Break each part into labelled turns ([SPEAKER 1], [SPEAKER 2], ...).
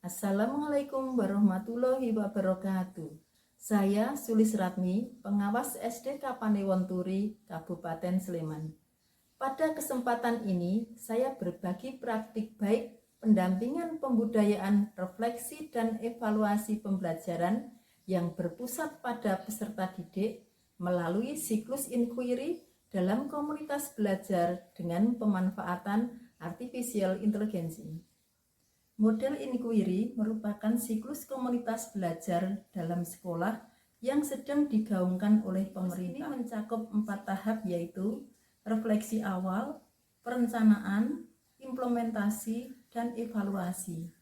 [SPEAKER 1] Assalamualaikum warahmatullahi wabarakatuh. Saya Sulis Ratmi, pengawas SDK Panewonturi, Kabupaten Sleman. Pada kesempatan ini, saya berbagi praktik baik pendampingan pembudayaan, refleksi, dan evaluasi pembelajaran yang berpusat pada peserta didik melalui siklus inquiry dalam komunitas belajar dengan pemanfaatan artificial intelligence. Model inquiry merupakan siklus komunitas belajar dalam sekolah yang sedang digaungkan oleh pemerintah. Ini mencakup 4 tahap, yaitu refleksi awal, perencanaan, implementasi, dan evaluasi.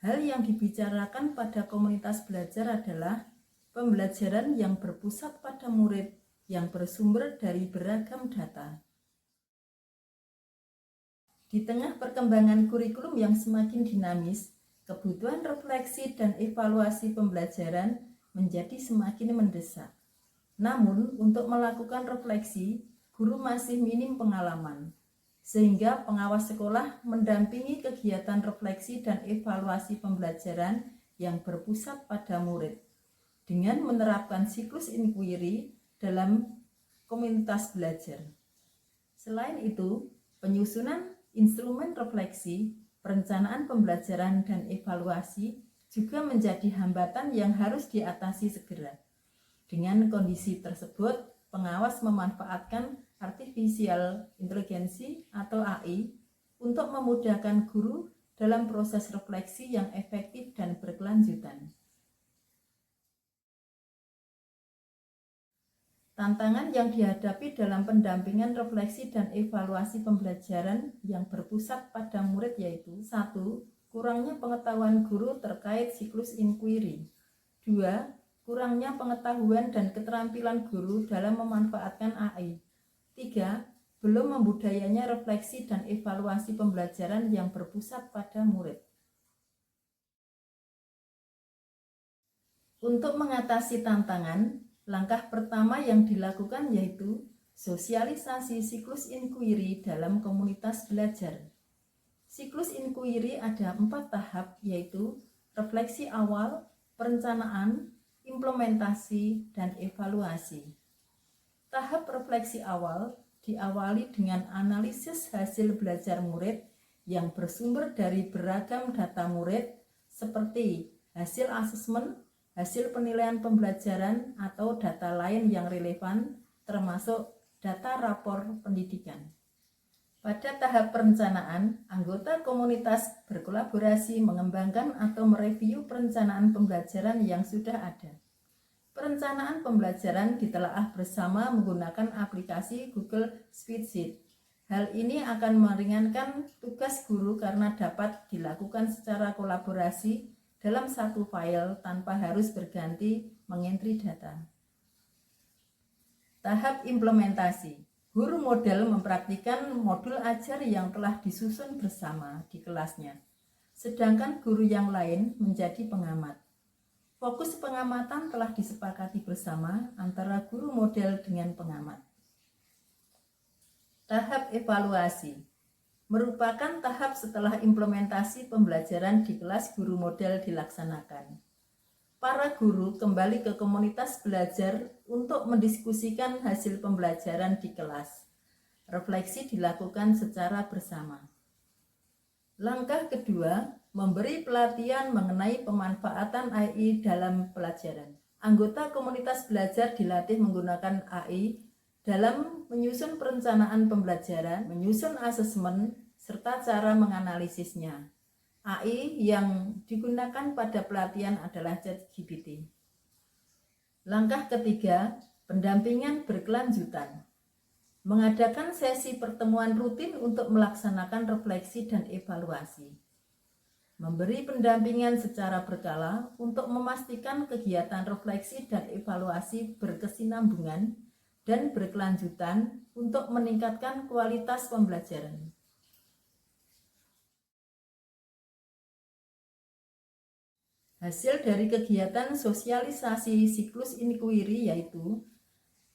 [SPEAKER 1] Hal yang dibicarakan pada komunitas belajar adalah pembelajaran yang berpusat pada murid yang bersumber dari beragam data. Di tengah perkembangan kurikulum yang semakin dinamis, kebutuhan refleksi dan evaluasi pembelajaran menjadi semakin mendesak. Namun, untuk melakukan refleksi, guru masih minim pengalaman, sehingga pengawas sekolah mendampingi kegiatan refleksi dan evaluasi pembelajaran yang berpusat pada murid dengan menerapkan siklus inquiry dalam komunitas belajar. Selain itu, penyusunan instrumen refleksi, perencanaan pembelajaran, dan evaluasi juga menjadi hambatan yang harus diatasi segera. Dengan kondisi tersebut, pengawas memanfaatkan artificial intelligence atau AI untuk memudahkan guru dalam proses refleksi yang efektif dan berkelanjutan. Tantangan yang dihadapi dalam pendampingan refleksi dan evaluasi pembelajaran yang berpusat pada murid yaitu 1. Kurangnya pengetahuan guru terkait siklus inquiry. 2. Kurangnya pengetahuan dan keterampilan guru dalam memanfaatkan AI. 3. Belum membudayanya refleksi dan evaluasi pembelajaran yang berpusat pada murid. Untuk mengatasi tantangan, langkah pertama yang dilakukan yaitu sosialisasi siklus inquiry dalam komunitas belajar. Siklus inquiry ada 4 tahap, yaitu refleksi awal, perencanaan, implementasi, dan evaluasi. Tahap refleksi awal diawali dengan analisis hasil belajar murid yang bersumber dari beragam data murid seperti hasil asesmen, hasil penilaian pembelajaran, atau data lain yang relevan, termasuk data rapor pendidikan. Pada tahap perencanaan, anggota komunitas berkolaborasi mengembangkan atau mereview perencanaan pembelajaran yang sudah ada. Perencanaan pembelajaran ditelaah bersama menggunakan aplikasi Google Spreadsheet. Hal ini akan meringankan tugas guru karena dapat dilakukan secara kolaborasi dalam satu file tanpa harus berganti mengentri data. Tahap implementasi. Guru model mempraktikkan modul ajar yang telah disusun bersama di kelasnya, sedangkan guru yang lain menjadi pengamat. Fokus pengamatan telah disepakati bersama antara guru model dengan pengamat. Tahap evaluasi merupakan tahap setelah implementasi pembelajaran di kelas guru model dilaksanakan. Para guru kembali ke komunitas belajar untuk mendiskusikan hasil pembelajaran di kelas. Refleksi dilakukan secara bersama. Langkah kedua, memberi pelatihan mengenai pemanfaatan AI dalam pelajaran. Anggota komunitas belajar dilatih menggunakan AI dalam menyusun perencanaan pembelajaran, menyusun asesmen, serta cara menganalisisnya. AI yang digunakan pada pelatihan adalah ChatGPT. Langkah ketiga, pendampingan berkelanjutan. Mengadakan sesi pertemuan rutin untuk melaksanakan refleksi dan evaluasi. Memberi pendampingan secara berkala untuk memastikan kegiatan refleksi dan evaluasi berkesinambungan dan berkelanjutan untuk meningkatkan kualitas pembelajaran. Hasil dari kegiatan sosialisasi siklus inquiry yaitu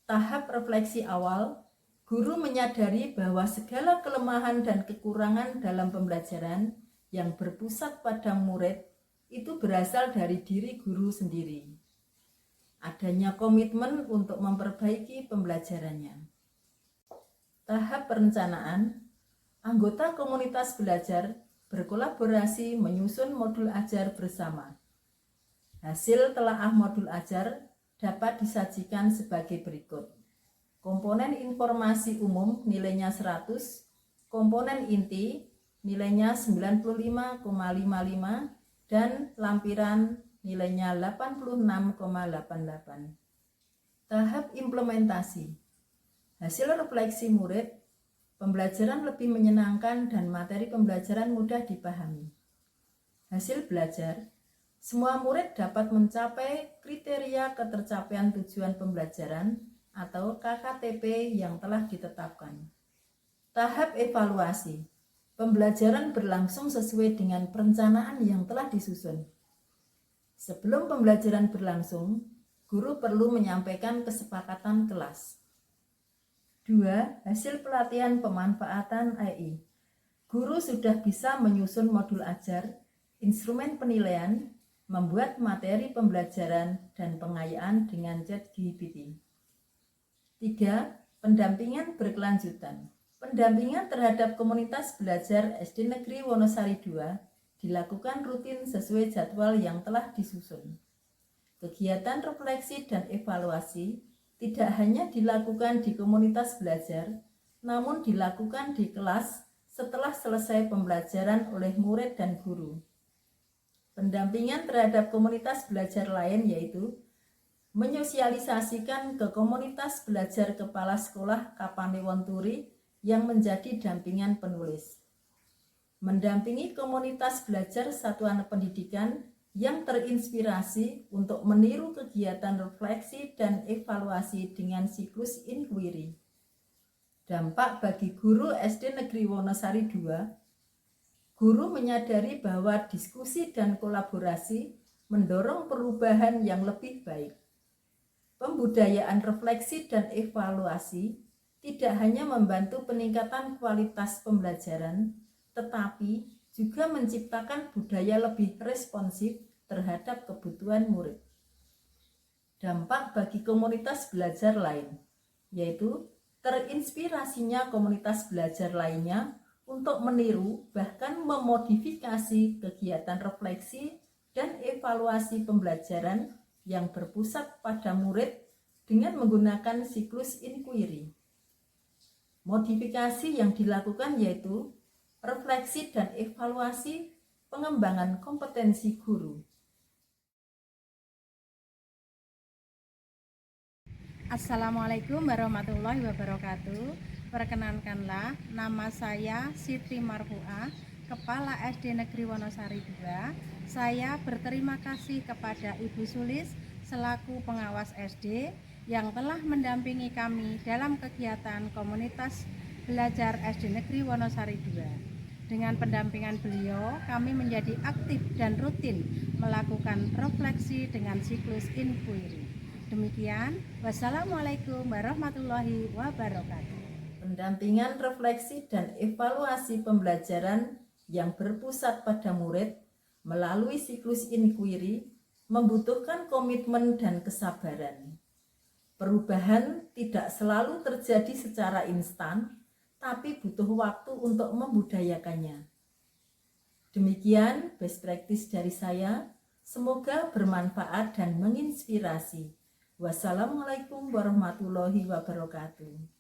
[SPEAKER 1] tahap refleksi awal, guru menyadari bahwa segala kelemahan dan kekurangan dalam pembelajaran yang berpusat pada murid itu berasal dari diri guru sendiri. Adanya komitmen untuk memperbaiki pembelajarannya. Tahap perencanaan, anggota komunitas belajar berkolaborasi menyusun modul ajar bersama. Hasil telaah modul ajar dapat disajikan sebagai berikut. Komponen informasi umum nilainya 100, komponen inti nilainya 95,55 dan lampiran nilainya 86,88. Tahap implementasi. Hasil refleksi murid, pembelajaran lebih menyenangkan dan materi pembelajaran mudah dipahami. Hasil belajar, semua murid dapat mencapai kriteria ketercapaian tujuan pembelajaran atau KKTP yang telah ditetapkan. Tahap evaluasi. Pembelajaran berlangsung sesuai dengan perencanaan yang telah disusun. Sebelum pembelajaran berlangsung, guru perlu menyampaikan kesepakatan kelas. 2. Hasil pelatihan pemanfaatan AI. Guru sudah bisa menyusun modul ajar, instrumen penilaian, membuat materi pembelajaran, dan pengayaan dengan ChatGPT. 3. Pendampingan berkelanjutan. Pendampingan terhadap komunitas belajar SD Negeri Wonosari II dilakukan rutin sesuai jadwal yang telah disusun. Kegiatan refleksi dan evaluasi tidak hanya dilakukan di komunitas belajar, namun dilakukan di kelas setelah selesai pembelajaran oleh murid dan guru. Pendampingan terhadap komunitas belajar lain yaitu menyosialisasikan ke komunitas belajar kepala sekolah Kapanewonturi yang menjadi dampingan penulis. Mendampingi komunitas belajar satuan pendidikan yang terinspirasi untuk meniru kegiatan refleksi dan evaluasi dengan siklus inquiry. Dampak bagi guru SD Negeri Wonosari II. Guru menyadari bahwa diskusi dan kolaborasi mendorong perubahan yang lebih baik. Pembudayaan refleksi dan evaluasi tidak hanya membantu peningkatan kualitas pembelajaran, tetapi juga menciptakan budaya lebih responsif terhadap kebutuhan murid. Dampak bagi komunitas belajar lain, yaitu terinspirasinya komunitas belajar lainnya untuk meniru bahkan memodifikasi kegiatan refleksi dan evaluasi pembelajaran yang berpusat pada murid dengan menggunakan siklus inquiry. Modifikasi yang dilakukan yaitu refleksi dan evaluasi pengembangan kompetensi guru.
[SPEAKER 2] Assalamualaikum warahmatullahi wabarakatuh. Perkenankanlah, nama saya Siti Marfuah, Kepala SD Negeri Wonosari II. Saya berterima kasih kepada Ibu Sulis selaku pengawas SD yang telah mendampingi kami dalam kegiatan komunitas belajar SD Negeri Wonosari II. Dengan pendampingan beliau, kami menjadi aktif dan rutin melakukan refleksi dengan siklus inquiry. Demikian, wassalamualaikum warahmatullahi wabarakatuh.
[SPEAKER 1] Pendampingan refleksi dan evaluasi pembelajaran yang berpusat pada murid melalui siklus inquiry membutuhkan komitmen dan kesabaran. Perubahan tidak selalu terjadi secara instan, tapi butuh waktu untuk membudayakannya. Demikian best practice dari saya, semoga bermanfaat dan menginspirasi. Wassalamualaikum warahmatullahi wabarakatuh.